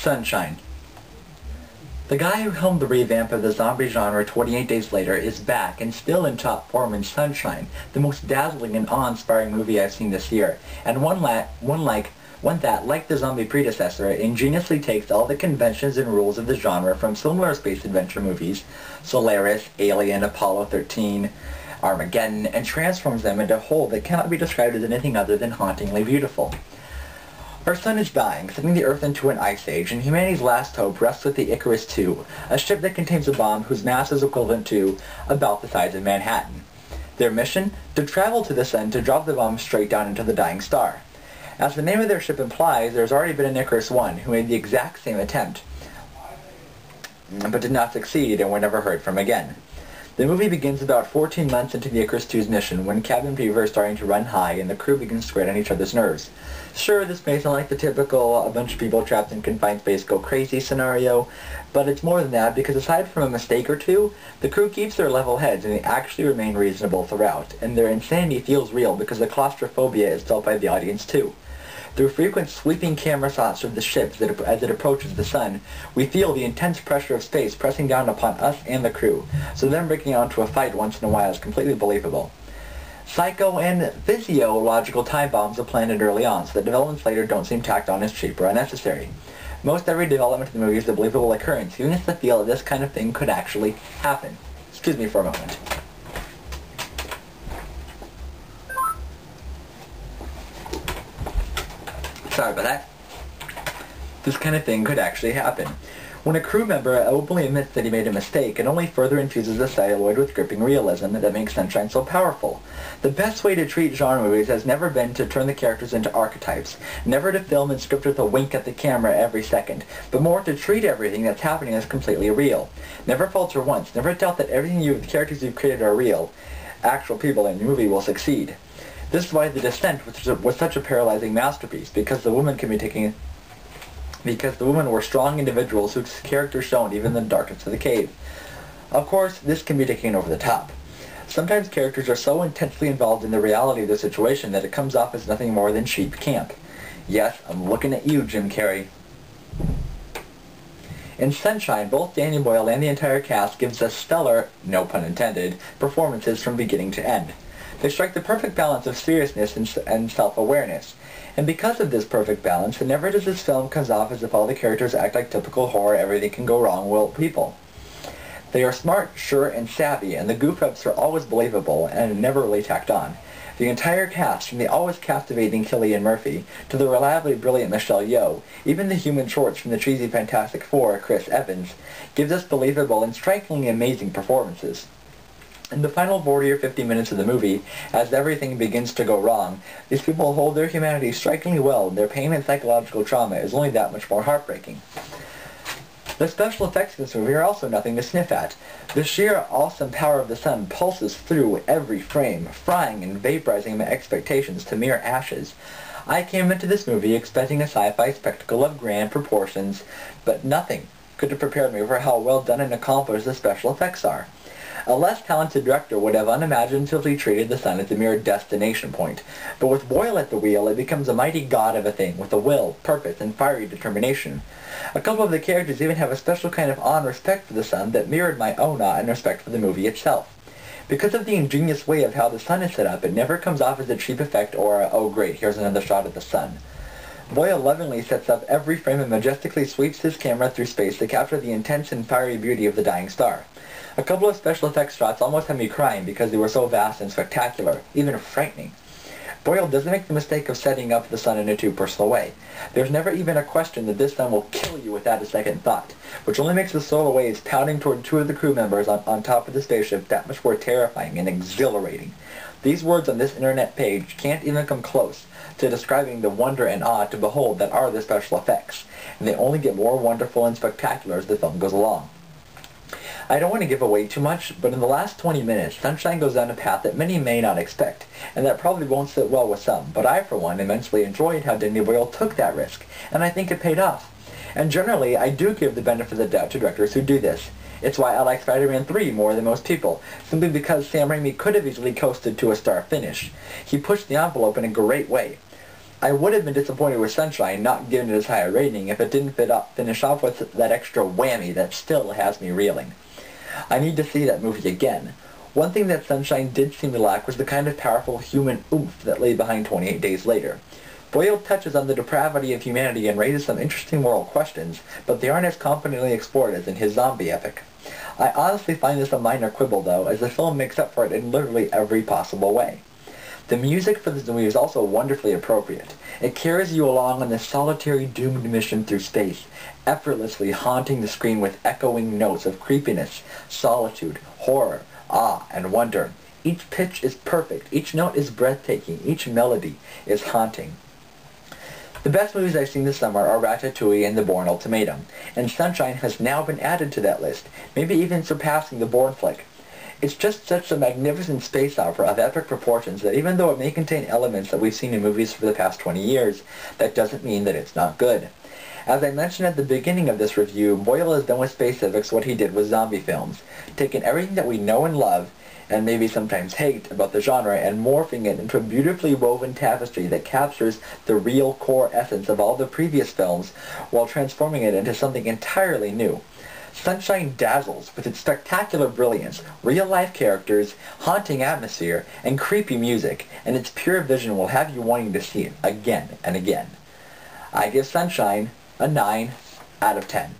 Sunshine. The guy who helmed the revamp of the zombie genre 28 Days Later is back and still in top form in Sunshine, the most dazzling and awe-inspiring movie I've seen this year, and one that, like the zombie predecessor, ingeniously takes all the conventions and rules of the genre from similar space adventure movies, Solaris, Alien, Apollo 13, Armageddon, and transforms them into a whole that cannot be described as anything other than hauntingly beautiful. Our sun is dying, sending the Earth into an ice age, and humanity's last hope rests with the Icarus II, a ship that contains a bomb whose mass is equivalent to about the size of Manhattan. Their mission? To travel to the sun to drop the bomb straight down into the dying star. As the name of their ship implies, there's already been an Icarus I who made the exact same attempt, but did not succeed and were never heard from again. The movie begins about 14 months into the Icarus II's mission when cabin fever is starting to run high and the crew begins to get on each other's nerves. Sure, this may sound like the typical a bunch of people trapped in confined space go crazy scenario, but it's more than that because aside from a mistake or two, the crew keeps their level heads and they actually remain reasonable throughout, and their insanity feels real because the claustrophobia is felt by the audience too. Through frequent sweeping camera shots of the ship as it approaches the sun, we feel the intense pressure of space pressing down upon us and the crew, so them breaking out into a fight once in a while is completely believable. Psycho and physiological time bombs are planted early on, so that developments later don't seem tacked on as cheap or unnecessary. Most every development in the movie is a believable occurrence, giving us the feel that this kind of thing could actually happen. Excuse me for a moment. Sorry about that. This kind of thing could actually happen. When a crew member openly admits that he made a mistake, it only further infuses the celluloid with gripping realism that makes Sunshine so powerful. The best way to treat genre movies has never been to turn the characters into archetypes, never to film and script with a wink at the camera every second, but more to treat everything that's happening as completely real. Never falter once, never doubt that everything the characters you've created are real. Actual people in the movie will succeed. This is why The Descent was such a paralyzing masterpiece, because the women were strong individuals whose characters shone even in the darkest of the cave. Of course, this can be taken over the top. Sometimes characters are so intensely involved in the reality of the situation that it comes off as nothing more than cheap camp. Yes, I'm looking at you, Jim Carrey. In Sunshine, both Danny Boyle and the entire cast gives us stellar, no pun intended, performances from beginning to end. They strike the perfect balance of seriousness and self-awareness. And because of this perfect balance, never does this film come off as if all the characters act like typical horror everything can go wrong will people. They are smart, sure, and savvy, and the goof-ups are always believable and never really tacked on. The entire cast, from the always captivating Cillian Murphy to the reliably brilliant Michelle Yeoh, even the human shorts from the cheesy Fantastic Four, Chris Evans, gives us believable and strikingly amazing performances. In the final 40 or 50 minutes of the movie, as everything begins to go wrong, these people hold their humanity strikingly well, and their pain and psychological trauma is only that much more heartbreaking. The special effects in this movie are also nothing to sniff at. The sheer awesome power of the sun pulses through every frame, frying and vaporizing my expectations to mere ashes. I came into this movie expecting a sci-fi spectacle of grand proportions, but nothing could have prepared me for how well done and accomplished the special effects are. A less talented director would have unimaginatively treated the sun as a mere destination point, but with Boyle at the wheel it becomes a mighty god of a thing with a will, purpose, and fiery determination. A couple of the characters even have a special kind of awe and respect for the sun that mirrored my own awe and respect for the movie itself. Because of the ingenious way of how the sun is set up, it never comes off as a cheap effect or a, oh great, here's another shot of the sun. Boyle lovingly sets up every frame and majestically sweeps his camera through space to capture the intense and fiery beauty of the dying star. A couple of special effects shots almost had me crying because they were so vast and spectacular, even frightening. Boyle doesn't make the mistake of setting up the sun in a too personal way. There's never even a question that this sun will kill you without a second thought, which only makes the solar waves pounding toward two of the crew members on top of the spaceship that much more terrifying and exhilarating. These words on this internet page can't even come close to describing the wonder and awe to behold that are the special effects, and they only get more wonderful and spectacular as the film goes along. I don't want to give away too much, but in the last 20 minutes, Sunshine goes down a path that many may not expect, and that probably won't sit well with some, but I, for one, immensely enjoyed how Danny Boyle took that risk, and I think it paid off. And generally, I do give the benefit of the doubt to directors who do this. It's why I like Spider-Man 3 more than most people, simply because Sam Raimi could have easily coasted to a star finish. He pushed the envelope in a great way. I would have been disappointed with Sunshine not giving it as high a rating if it didn't finish off with that extra whammy that still has me reeling. I need to see that movie again. One thing that Sunshine did seem to lack was the kind of powerful human oomph that lay behind 28 Days Later. Boyle touches on the depravity of humanity and raises some interesting moral questions, but they aren't as competently explored as in his zombie epic. I honestly find this a minor quibble, though, as the film makes up for it in literally every possible way. The music for this movie is also wonderfully appropriate. It carries you along on this solitary doomed mission through space, effortlessly haunting the screen with echoing notes of creepiness, solitude, horror, awe, and wonder. Each pitch is perfect, each note is breathtaking, each melody is haunting. The best movies I've seen this summer are Ratatouille and The Bourne Ultimatum, and Sunshine has now been added to that list, maybe even surpassing the Bourne flick. It's just such a magnificent space opera of epic proportions that even though it may contain elements that we've seen in movies for the past 20 years, that doesn't mean that it's not good. As I mentioned at the beginning of this review, Boyle has done with space epics what he did with zombie films, taking everything that we know and love, and maybe sometimes hate about the genre, and morphing it into a beautifully woven tapestry that captures the real core essence of all the previous films while transforming it into something entirely new. Sunshine dazzles with its spectacular brilliance, real-life characters, haunting atmosphere, and creepy music, and its pure vision will have you wanting to see it again and again. I give Sunshine a 9 out of 10.